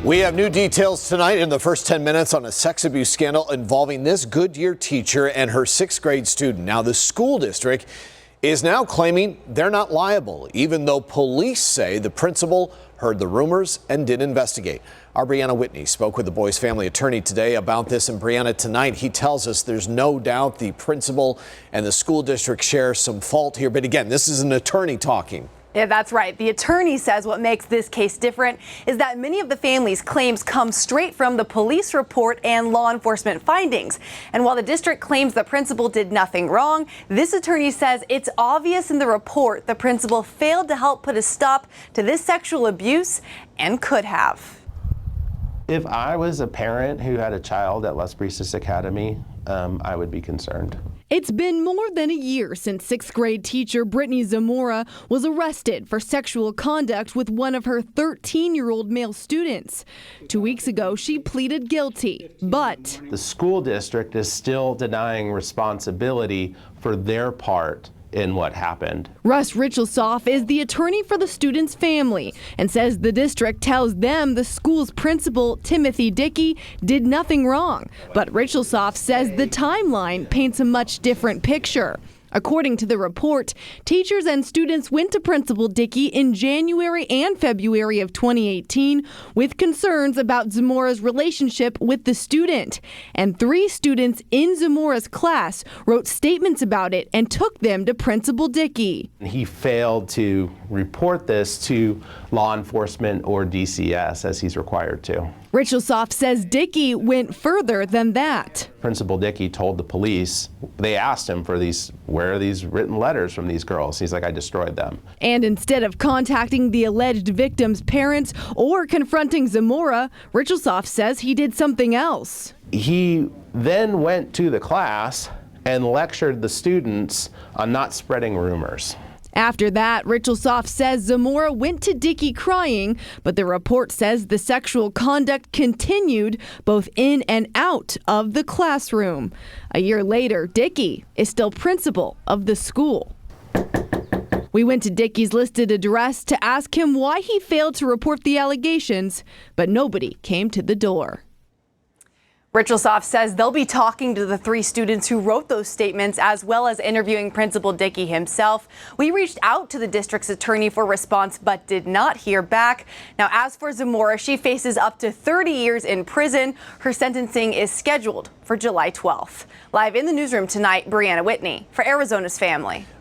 We have new details tonight in the first 10 minutes on a sex abuse scandal involving this Goodyear teacher and her 6th grade student. Now, the school district is now claiming they're not liable, even though police say the principal heard the rumors and did investigate. Our Brianna Whitney spoke with the boy's family attorney today about this. And Brianna, tonight he tells us there's no doubt the principal and the school district share some fault here. But again, this is an attorney talking. Yeah, that's right. The attorney says what makes this case different is that many of the family's claims come straight from the police report and law enforcement findings. And while the district claims the principal did nothing wrong, this attorney says it's obvious in the report the principal failed to help put a stop to this sexual abuse and could have. If I was a parent who had a child at Las Brisas Academy, I would be concerned. It's been more than a year since 6th grade teacher Brittany Zamora was arrested for sexual conduct with one of her 13-year-old male students. 2 weeks ago, she pleaded guilty, but the school district is still denying responsibility for their part in what happened. Russ Richelsoff is the attorney for the student's family and says the district tells them the school's principal, Timothy Dickey, did nothing wrong. But Richelsoff says the timeline paints a much different picture. According to the report, teachers and students went to Principal Dickey in January and February of 2018 with concerns about Zamora's relationship with the student. And 3 students in Zamora's class wrote statements about it and took them to Principal Dickey. He failed to report this to law enforcement or DCS as he's required to. Richelsoff says Dickey went further than that. Principal Dickey told the police, they asked him for where are these written letters from these girls? He's like, I destroyed them. And instead of contacting the alleged victim's parents or confronting Zamora, Richelsoff says he did something else. He then went to the class and lectured the students on not spreading rumors. After that, Richelsoff says Zamora went to Dickey crying, but the report says the sexual conduct continued both in and out of the classroom. A year later, Dickey is still principal of the school. We went to Dickey's listed address to ask him why he failed to report the allegations, but nobody came to the door. Richelsoff says they'll be talking to the 3 students who wrote those statements, as well as interviewing Principal Dickey himself. We reached out to the district's attorney for response, but did not hear back. Now, as for Zamora, she faces up to 30 years in prison. Her sentencing is scheduled for July 12th. Live in the newsroom tonight, Brianna Whitney for Arizona's Family.